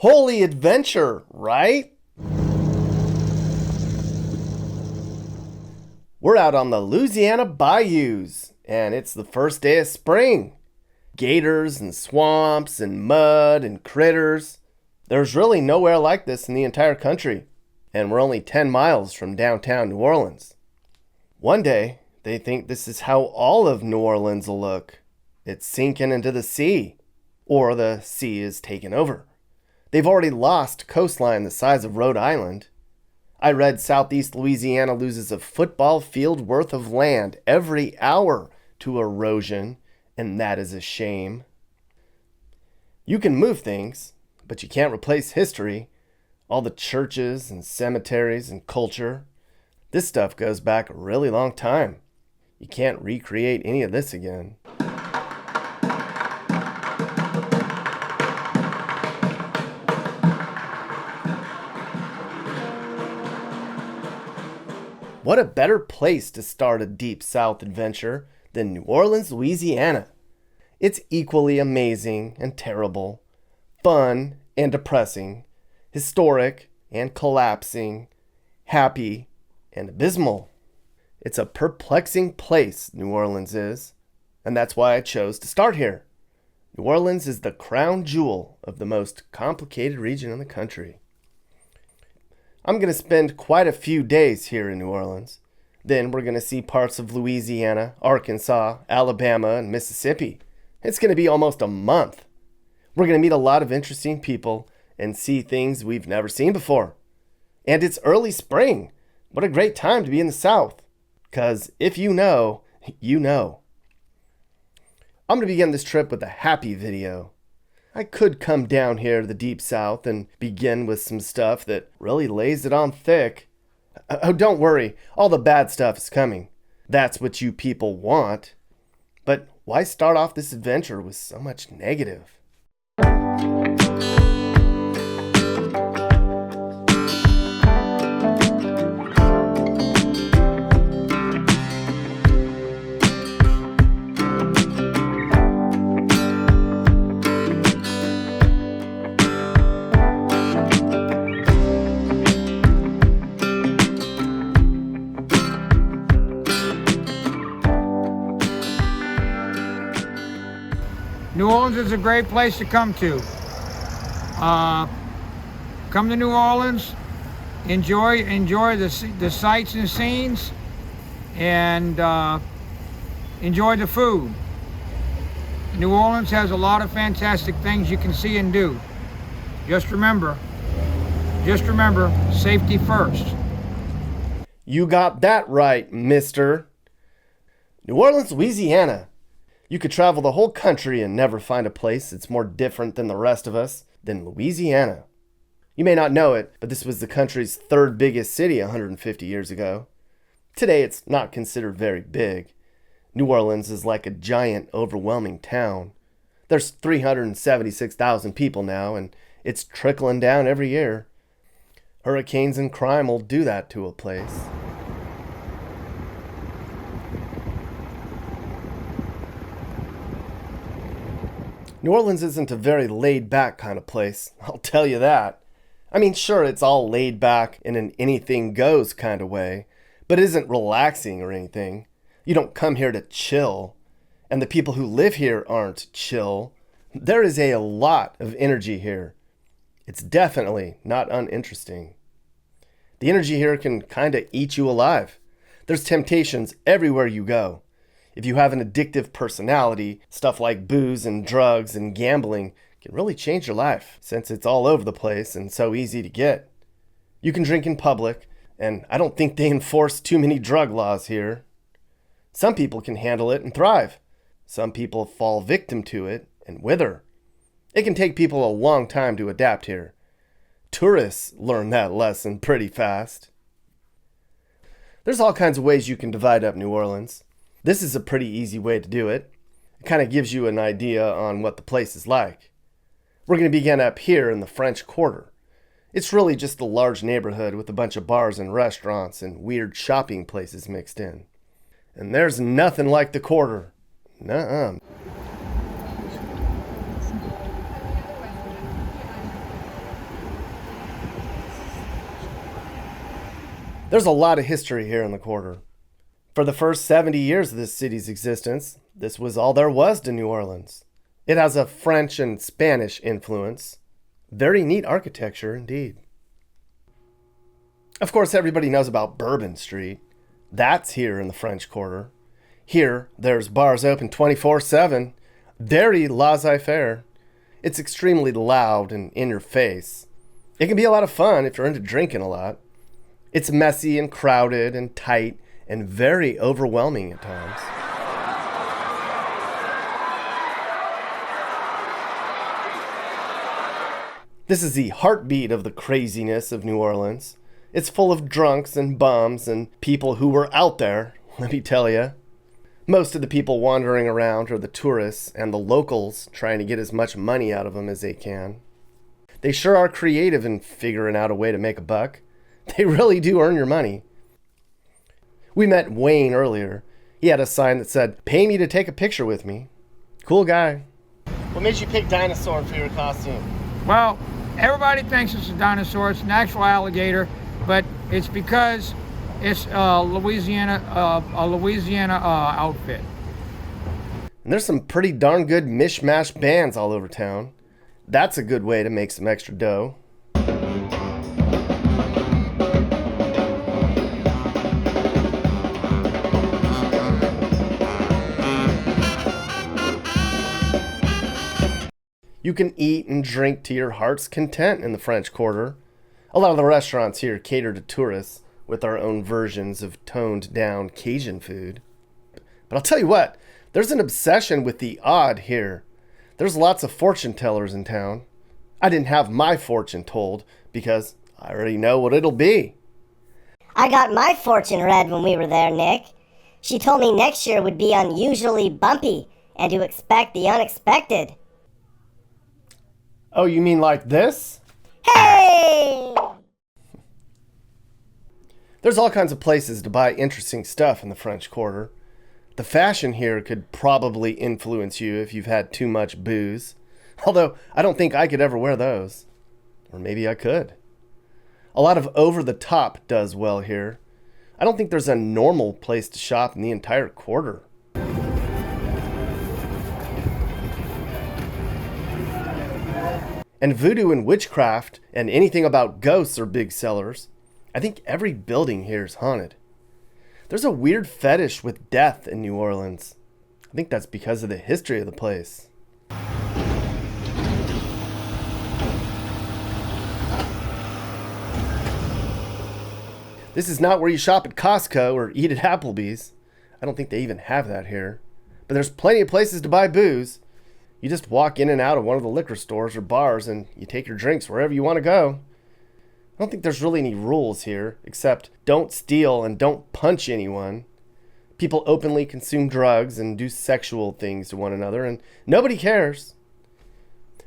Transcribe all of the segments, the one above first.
Holy adventure, right? We're out on the Louisiana bayous, and it's the first day of spring. Gators and swamps and mud and critters. There's really nowhere like this in the entire country, and we're only 10 miles from downtown New Orleans. One day, they think this is how all of New Orleans will look. It's sinking into the sea, or the sea is taken over. They've already lost coastline the size of Rhode Island. I read Southeast Louisiana loses a football field worth of land every hour to erosion, and that is a shame. You can move things, but you can't replace history. All the churches and cemeteries and culture. This stuff goes back a really long time. You can't recreate any of this again. What a better place to start a Deep South adventure than New Orleans, Louisiana. It's equally amazing and terrible, fun and depressing, historic and collapsing, happy and abysmal. It's a perplexing place, New Orleans is, and that's why I chose to start here. New Orleans is the crown jewel of the most complicated region in the country. I'm going to spend quite a few days here in New Orleans. Then we're going to see parts of Louisiana, Arkansas, Alabama, and Mississippi. It's going to be almost a month. We're going to meet a lot of interesting people and see things we've never seen before. And it's early spring. What a great time to be in the South. 'Cause if you know, you know. I'm going to begin this trip with a happy video. I could come down here to the Deep South and begin with some stuff that really lays it on thick. Oh, don't worry, all the bad stuff is coming. That's what you people want. But why start off this adventure with so much negative? New Orleans is a great place to come to. Come to New Orleans, enjoy the sights and scenes, and enjoy the food. New Orleans has a lot of fantastic things you can see and do. Just remember, safety first. You got that right, mister. New Orleans, Louisiana. You could travel the whole country and never find a place that's more different than the rest of us than Louisiana. You may not know it, but this was the country's third biggest city 150 years ago. Today, it's not considered very big. New Orleans is like a giant, overwhelming town. There's 376,000 people now, and it's trickling down every year. Hurricanes and crime will do that to a place. New Orleans isn't a very laid-back kind of place, I'll tell you that. I mean, sure, it's all laid back in an anything-goes kind of way, but it isn't relaxing or anything. You don't come here to chill, and the people who live here aren't chill. There is a lot of energy here. It's definitely not uninteresting. The energy here can kind of eat you alive. There's temptations everywhere you go. If you have an addictive personality, stuff like booze and drugs and gambling can really change your life since it's all over the place and so easy to get. You can drink in public, and I don't think they enforce too many drug laws here. Some people can handle it and thrive. Some people fall victim to it and wither. It can take people a long time to adapt here. Tourists learn that lesson pretty fast. There's all kinds of ways you can divide up New Orleans. This is a pretty easy way to do it. It kind of gives you an idea on what the place is like. We're going to begin up here in the French Quarter. It's really just a large neighborhood with a bunch of bars and restaurants and weird shopping places mixed in. And there's nothing like the Quarter. Nuh-uh. There's a lot of history here in the quarter. For the first 70 years of this city's existence, this was all there was to New Orleans. It has a French and Spanish influence. Very neat architecture indeed. Of course, everybody knows about Bourbon Street. That's here in the French Quarter. Here, there's bars open 24/7. Very laissez-faire. It's extremely loud and in your face. It can be a lot of fun if you're into drinking a lot. It's messy and crowded and tight and very overwhelming at times. This is the heartbeat of the craziness of New Orleans. It's full of drunks and bums and people who were out there, let me tell you. Most of the people wandering around are the tourists and the locals trying to get as much money out of them as they can. They sure are creative in figuring out a way to make a buck. They really do earn your money. We met Wayne earlier. He had a sign that said, "Pay me to take a picture with me." Cool guy. What made you pick dinosaur for your costume? Well, everybody thinks it's a dinosaur. It's an actual alligator, but it's because it's a Louisiana outfit. And there's some pretty darn good mishmash bands all over town. That's a good way to make some extra dough. You can eat and drink to your heart's content in the French Quarter. A lot of the restaurants here cater to tourists with our own versions of toned down Cajun food. But I'll tell you what, there's an obsession with the odd here. There's lots of fortune tellers in town. I didn't have my fortune told because I already know what it'll be. I got my fortune read when we were there, Nick. She told me next year would be unusually bumpy and to expect the unexpected. Oh, you mean like this? Hey! There's all kinds of places to buy interesting stuff in the French Quarter. The fashion here could probably influence you if you've had too much booze. Although, I don't think I could ever wear those. Or maybe I could. A lot of over-the-top does well here. I don't think there's a normal place to shop in the entire quarter. And voodoo and witchcraft and anything about ghosts are big sellers. I think every building here is haunted. There's a weird fetish with death in New Orleans. I think that's because of the history of the place. This is not where you shop at Costco or eat at Applebee's. I don't think they even have that here. But there's plenty of places to buy booze. You just walk in and out of one of the liquor stores or bars and you take your drinks wherever you want to go. I don't think there's really any rules here, except don't steal and don't punch anyone. People openly consume drugs and do sexual things to one another, and nobody cares.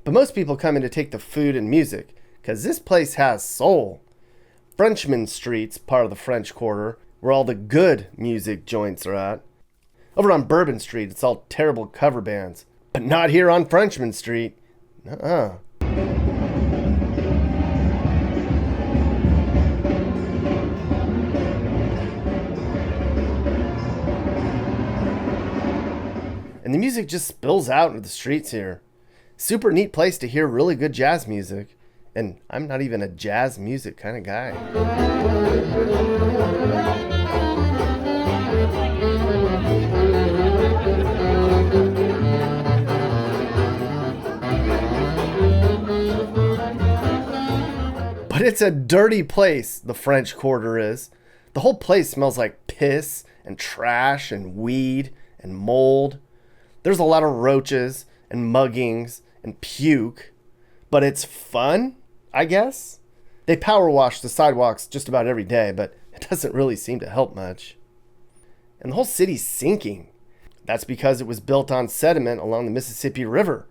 But most people come in to take the food and music, because this place has soul. Frenchman Street's part of the French Quarter, where all the good music joints are at. Over on Bourbon Street, it's all terrible cover bands. But not here on Frenchman Street. And the music just spills out into the streets here. Super neat place to hear really good jazz music. And I'm not even a jazz music kind of guy. But it's a dirty place, the French Quarter is. The whole place smells like piss and trash and weed and mold. There's a lot of roaches and muggings and puke. But it's fun, I guess. They power wash the sidewalks just about every day, but it doesn't really seem to help much. And the whole city's sinking. That's because it was built on sediment along the Mississippi River.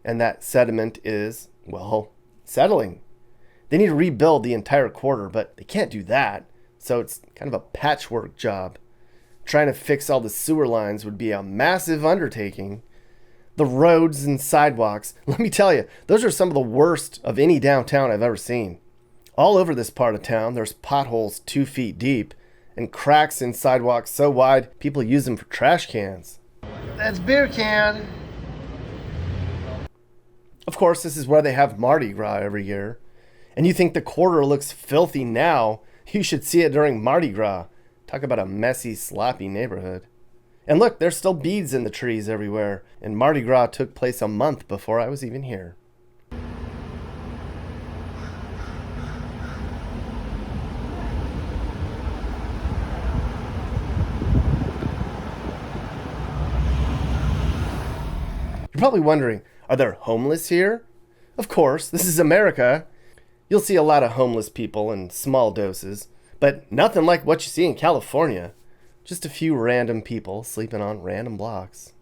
And that sediment is, well, settling. They need to rebuild the entire quarter, but they can't do that. So it's kind of a patchwork job. Trying to fix all the sewer lines would be a massive undertaking. The roads and sidewalks, let me tell you, those are some of the worst of any downtown I've ever seen. All over this part of town, there's potholes 2 feet deep and cracks in sidewalks so wide people use them for trash cans. That's beer can. Of course, this is where they have Mardi Gras every year. And you think the quarter looks filthy now, you should see it during Mardi Gras. Talk about a messy, sloppy neighborhood. And look, there's still beads in the trees everywhere, and Mardi Gras took place a month before I was even here. You're probably wondering, are there homeless here? Of course, this is America. You'll see a lot of homeless people in small doses, but nothing like what you see in California. Just a few random people sleeping on random blocks.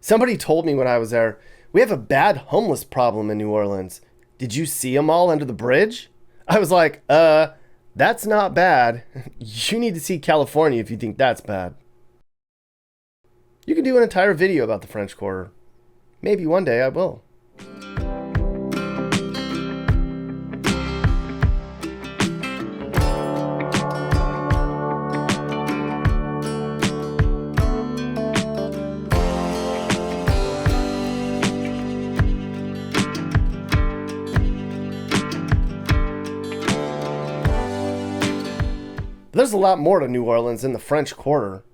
Somebody told me when I was there, we have a bad homeless problem in New Orleans. Did you see them all under the bridge? I was like, that's not bad. You need to see California if you think that's bad. You can do an entire video about the French Quarter. Maybe one day I will. There's a lot more to New Orleans than the French Quarter.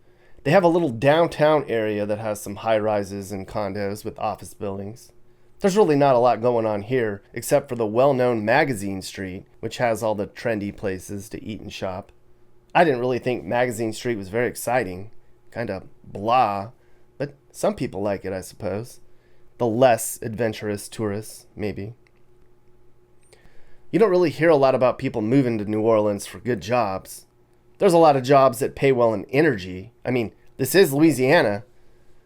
They have a little downtown area that has some high-rises and condos with office buildings. There's really not a lot going on here, except for the well-known Magazine Street, which has all the trendy places to eat and shop. I didn't really think Magazine Street was very exciting. Kind of blah, but some people like it, I suppose. The less adventurous tourists, maybe. You don't really hear a lot about people moving to New Orleans for good jobs. There's a lot of jobs that pay well in energy. I mean, this is Louisiana,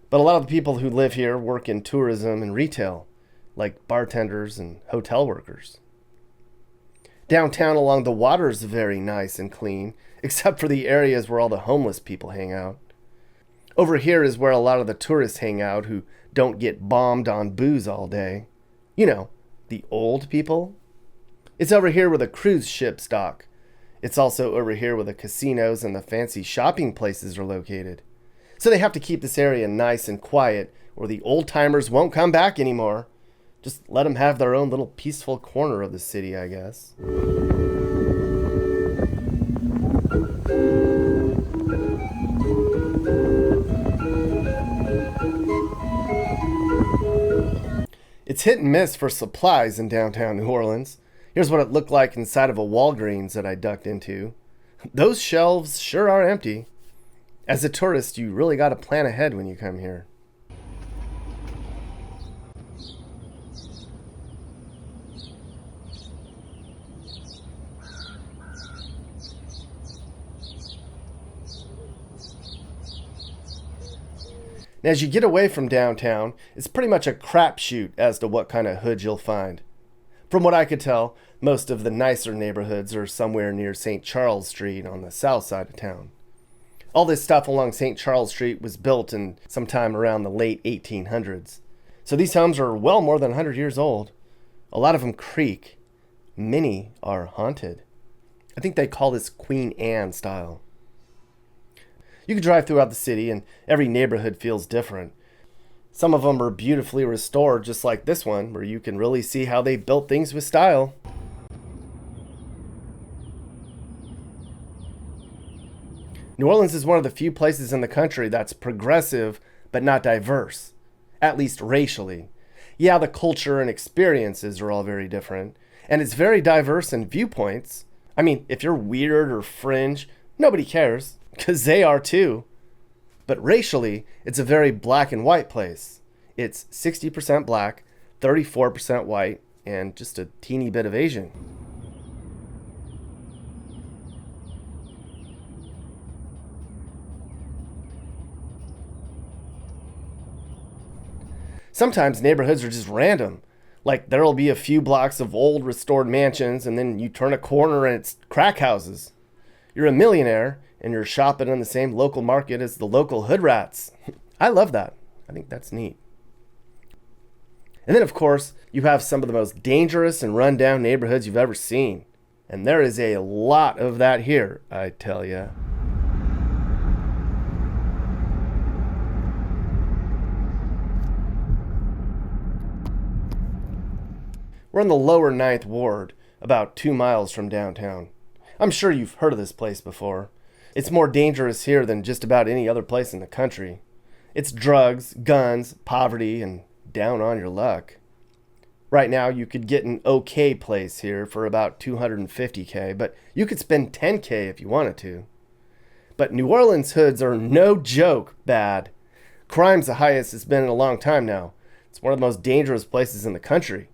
but a lot of the people who live here work in tourism and retail, like bartenders and hotel workers. Downtown along the water is very nice and clean, except for the areas where all the homeless people hang out. Over here is where a lot of the tourists hang out who don't get bombed on booze all day. You know, the old people. It's over here where the cruise ships dock. It's also over here where the casinos and the fancy shopping places are located. So they have to keep this area nice and quiet, or the old-timers won't come back anymore. Just let them have their own little peaceful corner of the city, I guess. It's hit and miss for supplies in downtown New Orleans. Here's what it looked like inside of a Walgreens that I ducked into. Those shelves sure are empty. As a tourist, you really got to plan ahead when you come here. Now, as you get away from downtown, it's pretty much a crapshoot as to what kind of hood you'll find. From what I could tell, most of the nicer neighborhoods are somewhere near St. Charles Street on the south side of town. All this stuff along St. Charles Street was built in sometime around the late 1800s. So these homes are well more than 100 years old. A lot of them creak. Many are haunted. I think they call this Queen Anne style. You can drive throughout the city and every neighborhood feels different. Some of them are beautifully restored, just like this one, where you can really see how they built things with style. New Orleans is one of the few places in the country that's progressive, but not diverse, at least racially. Yeah, the culture and experiences are all very different, and it's very diverse in viewpoints. I mean, if you're weird or fringe, nobody cares, because they are too. But racially, it's a very black and white place. It's 60% black, 34% white, and just a teeny bit of Asian. Sometimes neighborhoods are just random. Like there'll be a few blocks of old restored mansions, and then you turn a corner and it's crack houses. You're a millionaire, and you're shopping in the same local market as the local hood rats. I love that. I think that's neat. And then, of course, you have some of the most dangerous and run-down neighborhoods you've ever seen. And there is a lot of that here, I tell ya. We're in the lower 9th Ward, about 2 miles from downtown. I'm sure you've heard of this place before. It's more dangerous here than just about any other place in the country. It's drugs, guns, poverty, and down on your luck. Right now, you could get an okay place here for about $250K, but you could spend $10K if you wanted to. But New Orleans hoods are no joke bad. Crime's the highest it's been in a long time now. It's one of the most dangerous places in the country.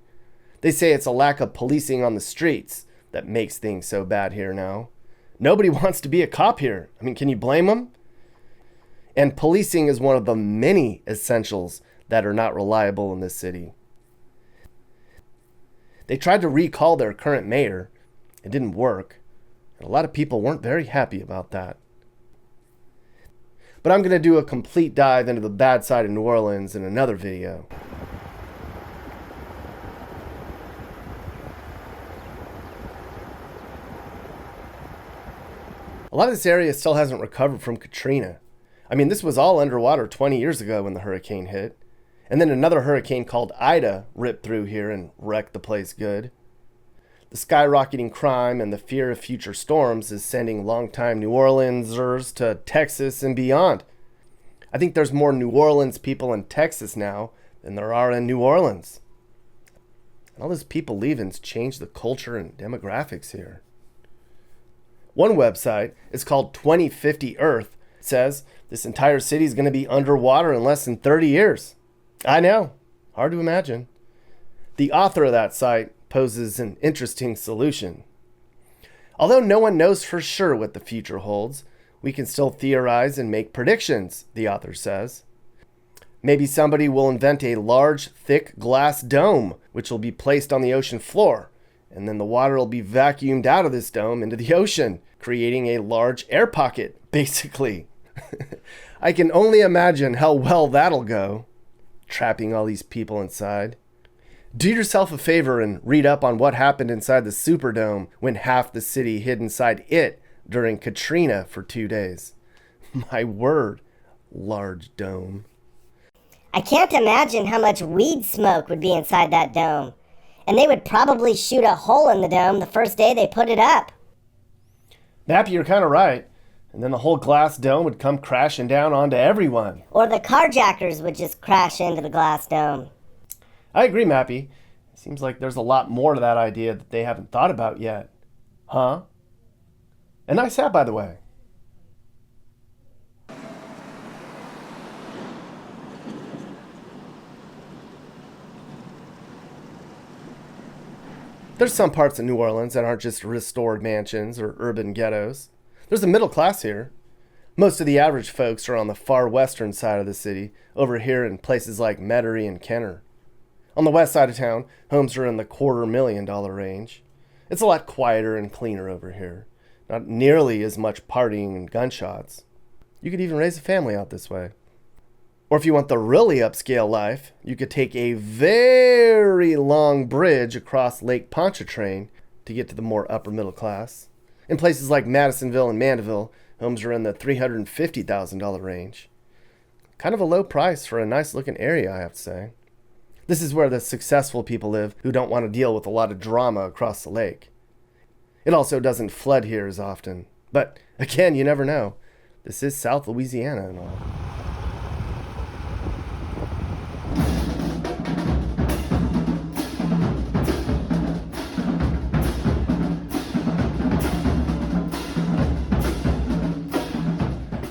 They say it's a lack of policing on the streets that makes things so bad here now. Nobody wants to be a cop here. I mean, can you blame them? And policing is one of the many essentials that are not reliable in this city. They tried to recall their current mayor. It didn't work. And a lot of people weren't very happy about that. But I'm going to do a complete dive into the bad side of New Orleans in another video. A lot of this area still hasn't recovered from Katrina. I mean, this was all underwater 20 years ago when the hurricane hit. And then another hurricane called Ida ripped through here and wrecked the place good. The skyrocketing crime and the fear of future storms is sending longtime New Orleansers to Texas and beyond. I think there's more New Orleans people in Texas now than there are in New Orleans. And all those people leaving's changed the culture and demographics here. One website is called 2050 Earth. It says this entire city is going to be underwater in less than 30 years. I know. Hard to imagine. The author of that site poses an interesting solution. Although no one knows for sure what the future holds, we can still theorize and make predictions, the author says. Maybe somebody will invent a large, thick glass dome, which will be placed on the ocean floor. And then the water will be vacuumed out of this dome into the ocean, creating a large air pocket, basically. I can only imagine how well that'll go, trapping all these people inside. Do yourself a favor and read up on what happened inside the Superdome when half the city hid inside it during Katrina for 2 days. My word, large dome. I can't imagine how much weed smoke would be inside that dome. And they would probably shoot a hole in the dome the first day they put it up. Mappy, you're kind of right. And then the whole glass dome would come crashing down onto everyone. Or the carjackers would just crash into the glass dome. I agree, Mappy. It seems like there's a lot more to that idea that they haven't thought about yet. Huh? A nice hat, by the way. There's some parts of New Orleans that aren't just restored mansions or urban ghettos. There's a middle class here. Most of the average folks are on the far western side of the city, over here in places like Metairie and Kenner. On the west side of town, homes are in the $250,000 range. It's a lot quieter and cleaner over here. Not nearly as much partying and gunshots. You could even raise a family out this way. Or if you want the really upscale life, you could take a very long bridge across Lake Pontchartrain to get to the more upper middle class. In places like Madisonville and Mandeville, homes are in the $350,000 range. Kind of a low price for a nice looking area, I have to say. This is where the successful people live who don't want to deal with a lot of drama across the lake. It also doesn't flood here as often. But again, you never know. This is South Louisiana and all.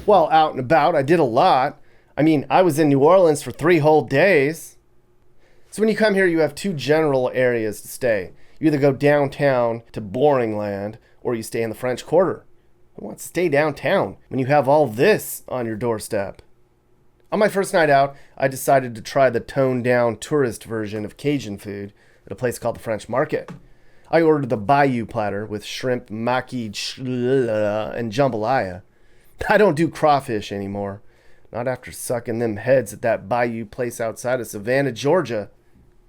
Well, out and about, I did a lot. I mean, I was in New Orleans for 3 whole days. So when you come here, you have 2 general areas to stay. You either go downtown to Boring Land, or you stay in the French Quarter. Who wants to stay downtown when you have all this on your doorstep? On my first night out, I decided to try the toned-down tourist version of Cajun food at a place called the French Market. I ordered the Bayou platter with shrimp, maki, and jambalaya. I don't do crawfish anymore. Not after sucking them heads at that Bayou place outside of Savannah, Georgia.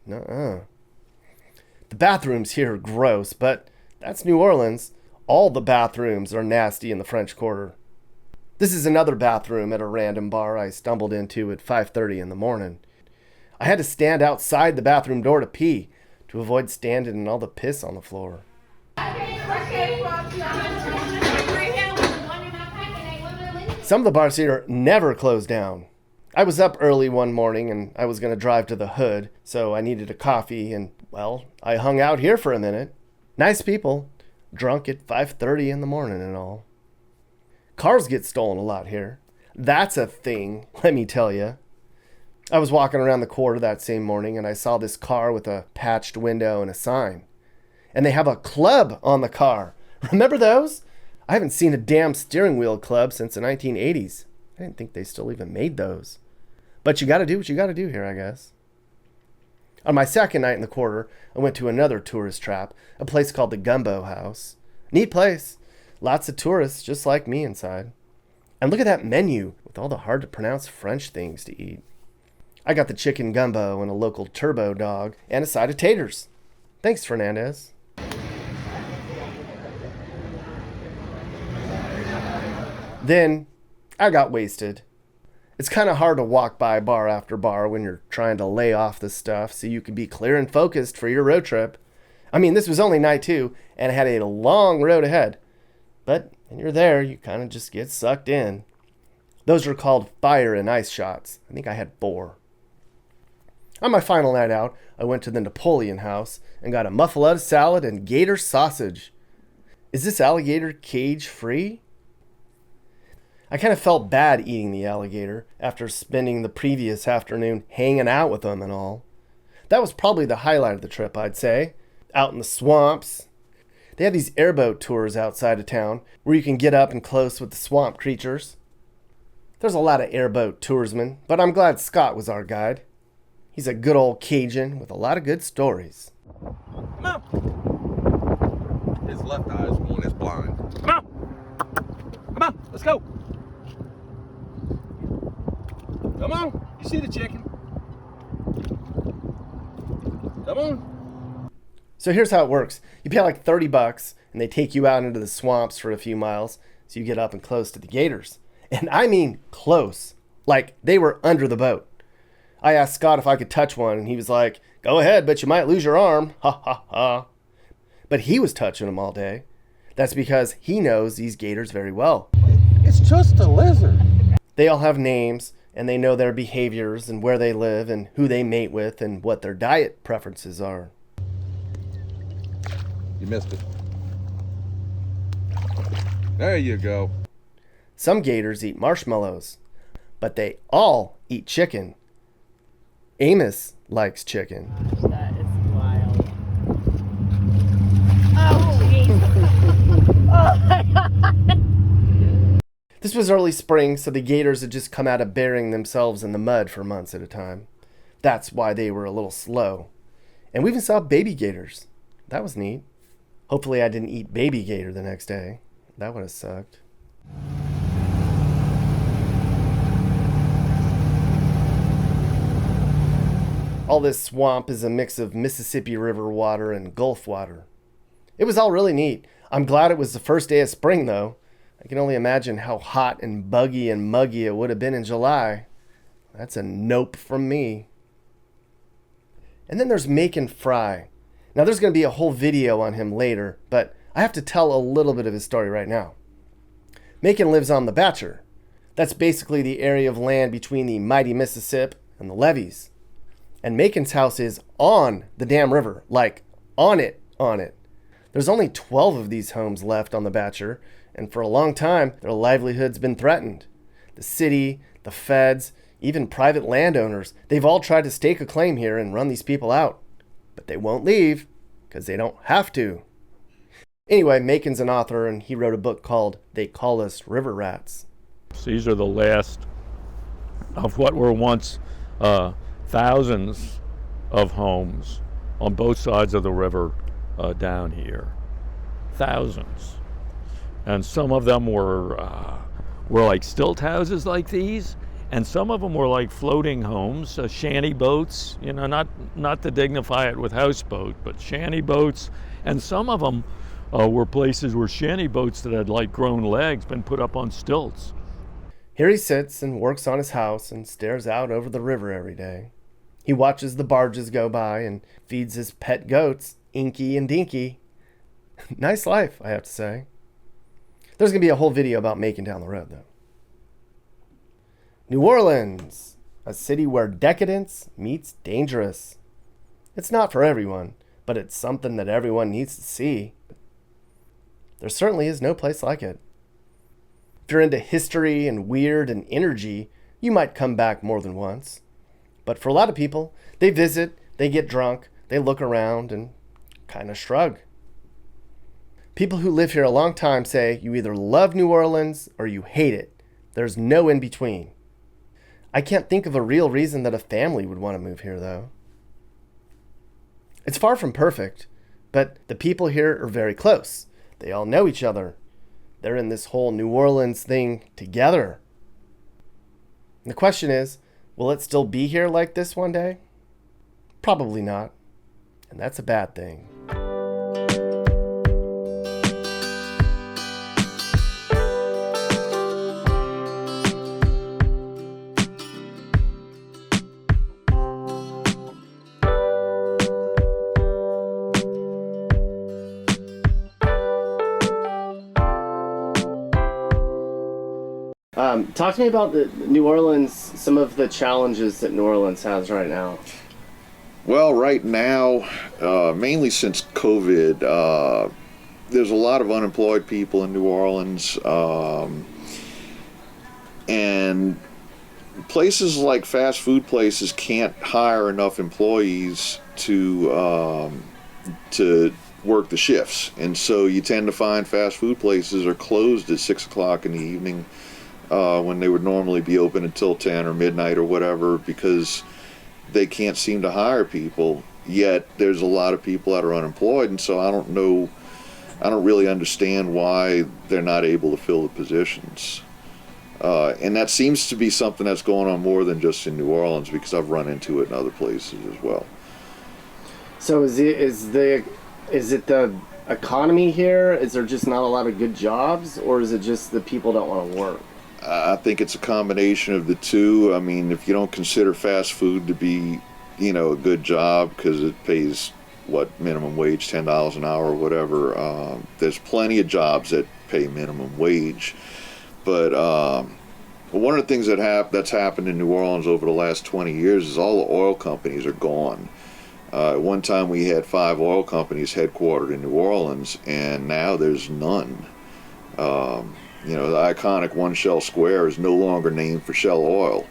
Nuh-uh. The bathrooms here are gross, but that's New Orleans. All the bathrooms are nasty in the French Quarter. This is another bathroom at a random bar I stumbled into at 5:30 in the morning. I had to stand outside the bathroom door to pee to avoid standing in all the piss on the floor. Some of the bars here never close down. I was up early one morning and I was going to drive to the hood, so I needed a coffee and, well, I hung out here for a minute. Nice people, drunk at 5:30 in the morning and all. Cars get stolen a lot here. That's a thing, let me tell you. I was walking around the quarter that same morning and I saw this car with a patched window and a sign. And they have a club on the car. Remember those? I haven't seen a damn steering wheel club since the 1980s. I didn't think they still even made those. But you gotta do what you gotta do here, I guess. On my second night in the quarter, I went to another tourist trap, a place called the Gumbo House. Neat place. Lots of tourists just like me inside. And look at that menu with all the hard to pronounce French things to eat. I got the chicken gumbo and a local turbo dog and a side of taters. Thanks, Fernandez. Then I got wasted. It's kind of hard to walk by bar after bar when you're trying to lay off the stuff so you can be clear and focused for your road trip. I mean, this was only night 2 and I had a long road ahead. But when you're there, you kind of just get sucked in. Those are called fire and ice shots. I think I had 4. On my final night out, I went to the Napoleon House and got a muffaletta salad and gator sausage. Is this alligator cage free? I kind of felt bad eating the alligator after spending the previous afternoon hanging out with them and all. That was probably the highlight of the trip, I'd say. Out in the swamps. They have these airboat tours outside of town where you can get up and close with the swamp creatures. There's a lot of airboat toursmen, but I'm glad Scott was our guide. He's a good old Cajun with a lot of good stories. Come on. His left eye is one is blind. Come on. Come on, let's go. Come on, you see the chicken. Come on. So here's how it works. You pay like $30 and they take you out into the swamps for a few miles so you get up and close to the gators. And I mean close. Like they were under the boat. I asked Scott if I could touch one and he was like, "Go ahead, but you might lose your arm." Ha ha ha. But he was touching them all day. That's because he knows these gators very well. It's just a lizard. They all have names and they know their behaviors and where they live and who they mate with and what their diet preferences are. You missed it. There you go. Some gators eat marshmallows, but they all eat chicken. Amos likes chicken. That is wild. Oh, jeez. Oh, my God. This was early spring, so the gators had just come out of burying themselves in the mud for months at a time. That's why they were a little slow. And we even saw baby gators. That was neat. Hopefully I didn't eat baby gator the next day. That would have sucked. All this swamp is a mix of Mississippi River water and Gulf water. It was all really neat. I'm glad it was the first day of spring, though. I can only imagine how hot and buggy and muggy it would have been in July. That's a nope from me. And then there's Macon Fry. Now, there's going to be a whole video on him later, but I have to tell a little bit of his story right now. Macon lives on the Batture. That's basically the area of land between the mighty Mississippi and the levees. And Macon's house is on the damn river, like on it. There's only 12 of these homes left on the Batture, and for a long time, their livelihood's been threatened. The city, the feds, even private landowners, they've all tried to stake a claim here and run these people out. But they won't leave, because they don't have to. Anyway, Macon's an author, and he wrote a book called They Call Us River Rats. These are the last of what were once thousands of homes on both sides of the river down here. Thousands. And some of them were like stilt houses like these, and some of them were like floating homes, shanty boats, not to dignify it with houseboat, but shanty boats. And some of them were places where shanty boats that had like grown legs been put up on stilts. Here he sits and works on his house and stares out over the river every day. He watches the barges go by and feeds his pet goats, Inky and Dinky. Nice life, I have to say. There's going to be a whole video about making down the road, though. New Orleans, a city where decadence meets dangerous. It's not for everyone, but it's something that everyone needs to see. There certainly is no place like it. If you're into history and weird and energy, you might come back more than once. But for a lot of people, they visit, they get drunk, they look around and kind of shrug. People who live here a long time say you either love New Orleans or you hate it. There's no in between. I can't think of a real reason that a family would want to move here, though. It's far from perfect, but the people here are very close. They all know each other. They're in this whole New Orleans thing together. And the question is, will it still be here like this one day? Probably not. And that's a bad thing. Talk to me about the New Orleans, some of the challenges that New Orleans has right now. Well, right now, mainly since COVID, there's a lot of unemployed people in New Orleans, and places like fast food places can't hire enough employees to work the shifts, and so you tend to find fast food places are closed at 6 o'clock in the evening. When they would normally be open until 10 or midnight or whatever, because they can't seem to hire people. Yet there's a lot of people that are unemployed, and so I don't really understand why they're not able to fill the positions. And that seems to be something that's going on more than just in New Orleans, because I've run into it in other places as well. So is it the economy here? Is there just not a lot of good jobs, or is it just the people don't want to work? I think it's a combination of the two. I mean, if you don't consider fast food to be, a good job because it pays, minimum wage, $10 an hour or whatever, there's plenty of jobs that pay minimum wage. But one of the things that's happened in New Orleans over the last 20 years is all the oil companies are gone. At one time we had 5 oil companies headquartered in New Orleans, and now there's none. The iconic One Shell Square is no longer named for Shell Oil.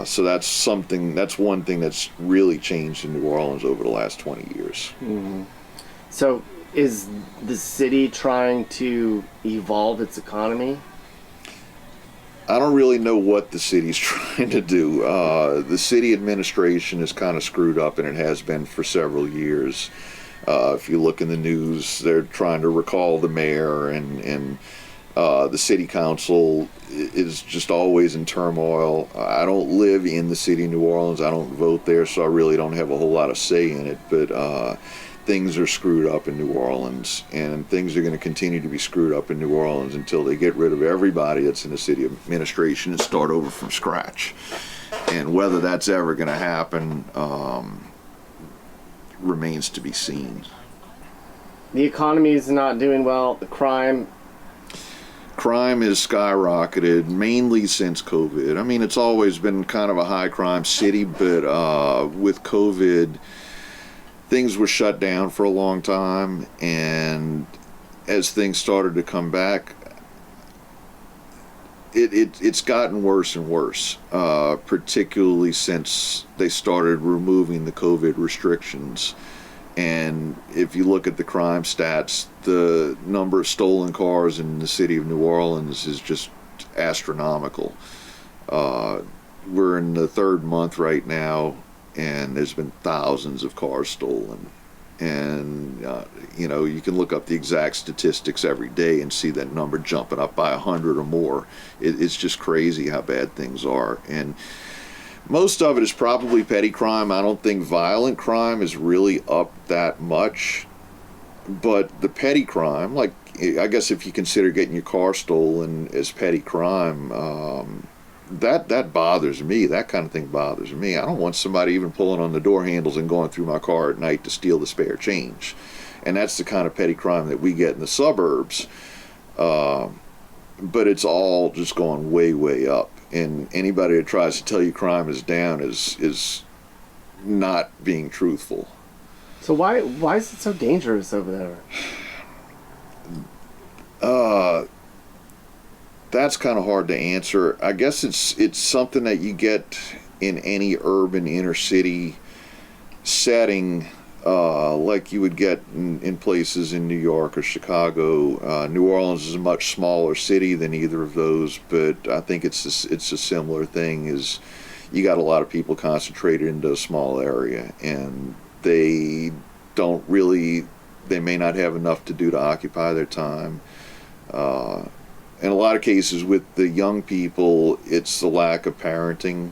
So that's one thing that's really changed in New Orleans over the last 20 years. Mm-hmm. So is the city trying to evolve its economy? I don't really know what the city's trying to do. The city administration is kind of screwed up, and it has been for several years. If you look in the news, they're trying to recall the mayor, and the city council is just always in turmoil. I don't live in the city of New Orleans. I don't vote there, so I really don't have a whole lot of say in it. But things are screwed up in New Orleans, and things are going to continue to be screwed up in New Orleans until they get rid of everybody that's in the city administration and start over from scratch. And whether that's ever going to happen remains to be seen. The economy is not doing well. The crime has skyrocketed, mainly since COVID. I mean, it's always been kind of a high crime city, but with COVID, things were shut down for a long time, and as things started to come back, it's gotten worse and worse, particularly since they started removing the COVID restrictions. And if you look at the crime stats, the number of stolen cars in the city of New Orleans is just astronomical. We're in the 3rd month right now, and there's been thousands of cars stolen. And you can look up the exact statistics every day and see that number jumping up by 100 or more. It's just crazy how bad things are. And most of it is probably petty crime. I don't think violent crime is really up that much. But the petty crime, like I guess if you consider getting your car stolen as petty crime, that bothers me. That kind of thing bothers me. I don't want somebody even pulling on the door handles and going through my car at night to steal the spare change. And that's the kind of petty crime that we get in the suburbs. But it's all just going way, way up. And anybody that tries to tell you crime is down is not being truthful. So why is it so dangerous over there? That's kind of hard to answer. I guess it's something that you get in any urban inner city setting, like you would get in places in New York or Chicago. New Orleans is a much smaller city than either of those, but I think it's a similar thing. Is you got a lot of people concentrated into a small area, and they may not have enough to do to occupy their time. In a lot of cases with the young people, it's the lack of parenting.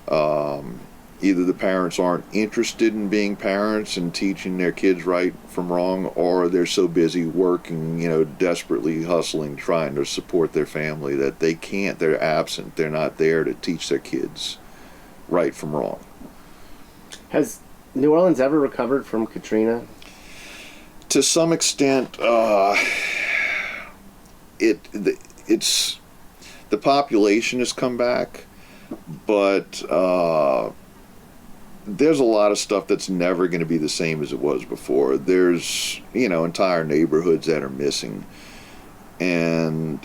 Either the parents aren't interested in being parents and teaching their kids right from wrong, or they're so busy working, desperately hustling, trying to support their family that they can't, they're absent, they're not there to teach their kids right from wrong. Has New Orleans ever recovered from Katrina? To some extent, it's the population has come back, but there's a lot of stuff that's never going to be the same as it was before. There's entire neighborhoods that are missing, and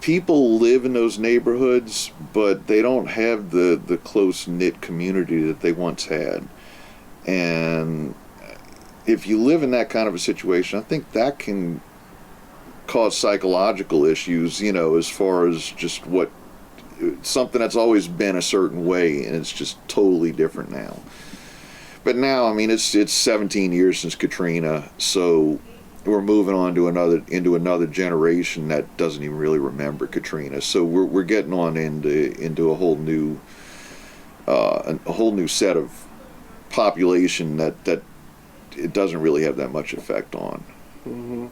people live in those neighborhoods, but they don't have the close-knit community that they once had. And if you live in that kind of a situation, I think that can cause psychological issues, as far as just something that's always been a certain way, and it's just totally different now. But now, it's 17 years since Katrina, so we're moving on to another generation that doesn't even really remember Katrina. So we're getting on into a whole new set of population that it doesn't really have that much effect on. Mm-hmm.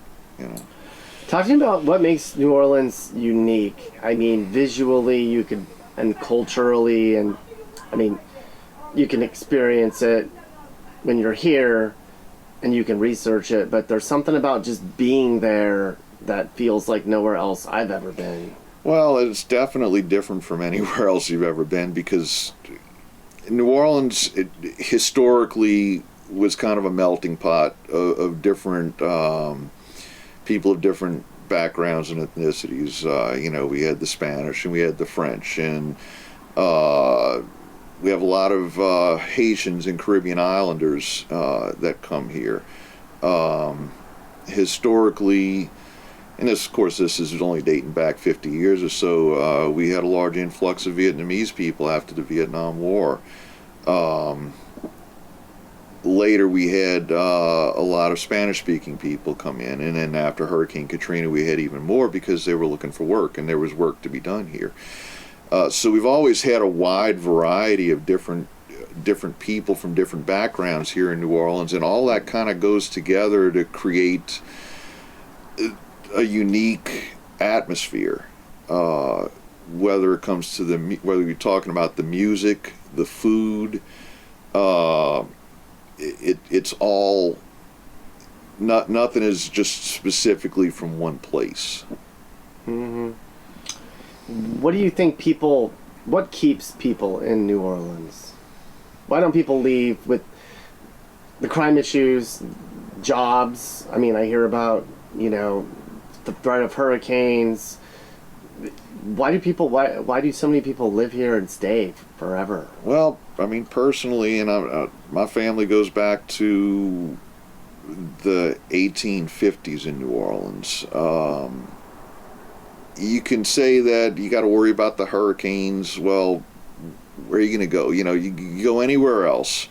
Talking about what makes New Orleans unique. Visually, and culturally, and you can experience it when you're here, and you can research it. But there's something about just being there that feels like nowhere else I've ever been. Well, it's definitely different from anywhere else you've ever been, because New Orleans historically was kind of a melting pot of different people of different backgrounds and ethnicities. We had the Spanish and we had the French, and we have a lot of Haitians and Caribbean Islanders that come here. Historically, and this is only dating back 50 years or so, we had a large influx of Vietnamese people after the Vietnam War. Later, we had a lot of Spanish-speaking people come in, and then after Hurricane Katrina, we had even more because they were looking for work, and there was work to be done here. So we've always had a wide variety of different people from different backgrounds here in New Orleans, and all that kind of goes together to create a unique atmosphere. Whether it comes to whether you're talking about the music, the food. It's all nothing is just specifically from one place. Mm-hmm. What do you think what keeps people in New Orleans? Why don't people leave with the crime issues, jobs? I hear about, the threat of hurricanes. Why do so many people live here and stay forever? Well, personally, and my family goes back to the 1850s in New Orleans. You can say that you got to worry about the hurricanes. Well, where are you going to go? You go anywhere else.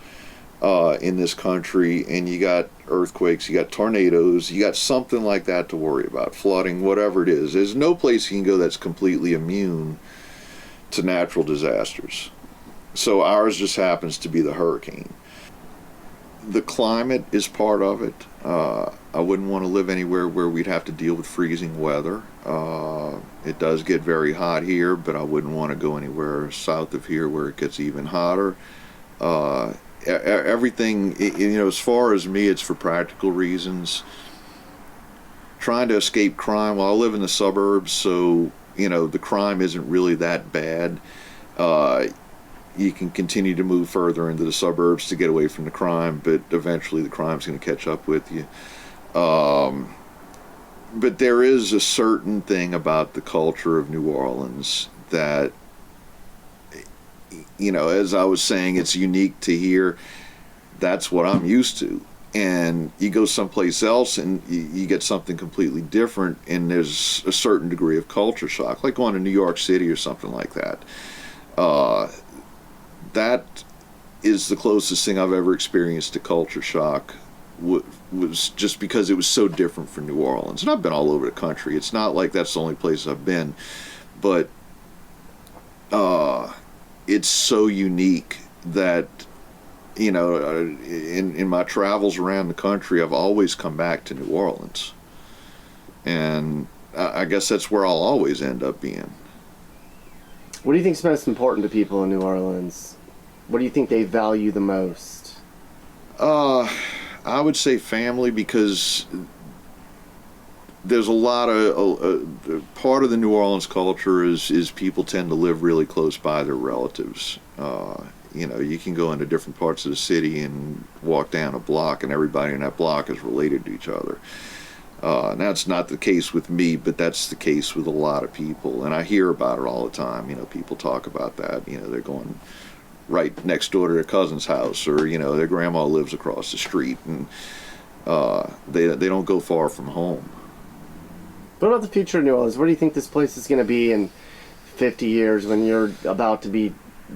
in this country, and you got earthquakes, you got tornadoes, you got something like that to worry about, flooding, whatever it is. There's no place you can go that's completely immune to natural disasters. So ours just happens to be the hurricane. The climate is part of it. I wouldn't want to live anywhere where we'd have to deal with freezing weather. It does get very hot here, but I wouldn't want to go anywhere south of here where it gets even hotter. Everything, as far as me, it's for practical reasons. Trying to escape crime. Well, I live in the suburbs, so, the crime isn't really that bad. You can continue to move further into the suburbs to get away from the crime, but eventually the crime's going to catch up with you. But there is a certain thing about the culture of New Orleans that, as I was saying, it's unique to here. That's what I'm used to. And you go someplace else and you get something completely different, and there's a certain degree of culture shock, like going to New York City or something like that. That is the closest thing I've ever experienced to culture shock, was just because it was so different from New Orleans. And I've been all over the country. It's not like that's the only place I've been, but it's so unique that, in my travels around the country, I've always come back to New Orleans. And I guess that's where I'll always end up being. What do you think is most important to people in New Orleans? What do you think they value the most? I would say family, because there's a lot of part of the New Orleans culture is people tend to live really close by their relatives. You can go into different parts of the city and walk down a block, and everybody in that block is related to each other. Now, it's not the case with me, but that's the case with a lot of people, and I hear about it all the time. People talk about that. They're going right next door to their cousin's house, or their grandma lives across the street, and they don't go far from home. What about the future of New Orleans? Where do you think this place is going to be in 50 years when you're about to be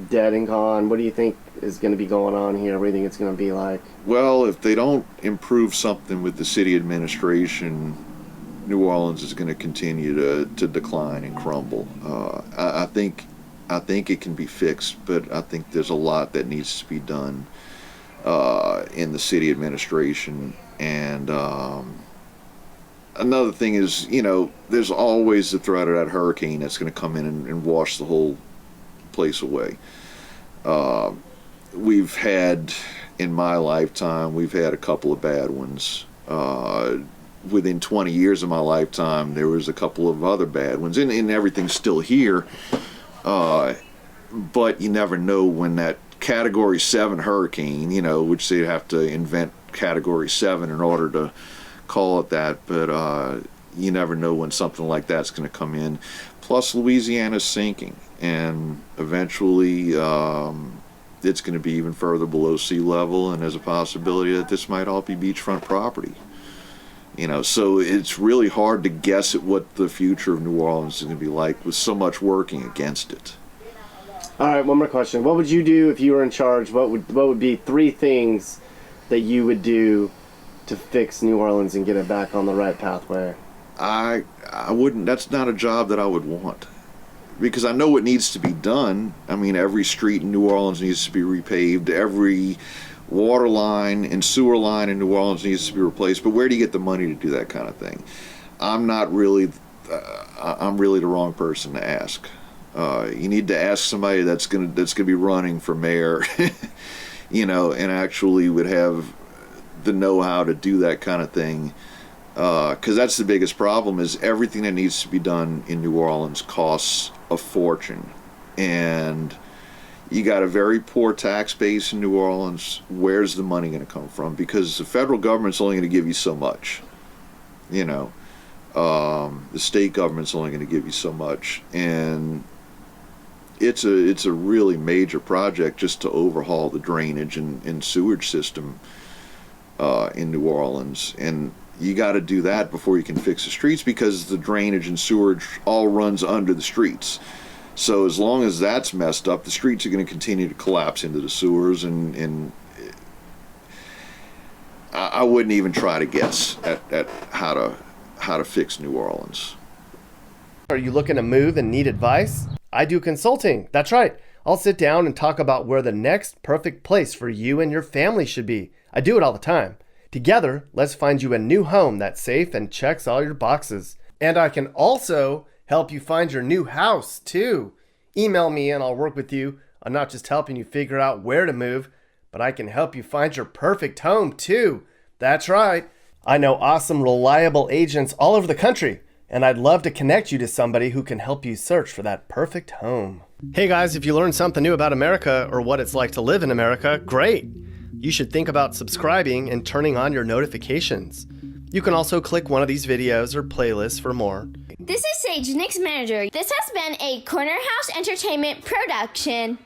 dead and gone? What do you think is going to be going on here? What do you think it's going to be like? Well, if they don't improve something with the city administration, New Orleans is going to continue to decline and crumble. I think it can be fixed, but I think there's a lot that needs to be done in the city administration. And another thing is, there's always the threat of that hurricane that's going to come in and wash the whole place away. We've had, in my lifetime, we've had a couple of bad ones. Within 20 years of my lifetime, there was a couple of other bad ones, and everything's still here. But you never know when that Category 7 hurricane, which they'd have to invent Category 7 in order to call it that, but you never know when something like that's going to come in. Plus, Louisiana's sinking, and eventually it's going to be even further below sea level, and there's a possibility that this might all be beachfront property. So it's really hard to guess at what the future of New Orleans is going to be like with so much working against it. All right, one more question. What would you do if you were in charge? What would be 3 things that you would do to fix New Orleans and get it back on the right pathway? I wouldn't. That's not a job that I would want, because I know what needs to be done. I mean, every street in New Orleans needs to be repaved. Every water line and sewer line in New Orleans needs to be replaced. But where do you get the money to do that kind of thing? I'm really the wrong person to ask. You need to ask somebody that's gonna be running for mayor, and actually would have the know-how to do that kind of thing. Because that's the biggest problem, is everything that needs to be done in New Orleans costs a fortune. And you got a very poor tax base in New Orleans. Where's the money going to come from? Because the federal government's only going to give you so much. The state government's only going to give you so much. And it's a really major project just to overhaul the drainage and sewage system in New Orleans. And you got to do that before you can fix the streets, because the drainage and sewage all runs under the streets. So as long as that's messed up, the streets are going to continue to collapse into the sewers, and I wouldn't even try to guess at how to fix New Orleans. Are you looking to move and need advice? I do consulting. That's right. I'll sit down and talk about where the next perfect place for you and your family should be. I do it all the time. Together, let's find you a new home that's safe and checks all your boxes. And I can also help you find your new house, too. Email me and I'll work with you on not just helping you figure out where to move, but I can help you find your perfect home, too. That's right. I know awesome, reliable agents all over the country, and I'd love to connect you to somebody who can help you search for that perfect home. Hey guys, if you learned something new about America or what it's like to live in America, great. You should think about subscribing and turning on your notifications. You can also click one of these videos or playlists for more. This is Sage, Nick's manager. This has been a Corner House Entertainment production.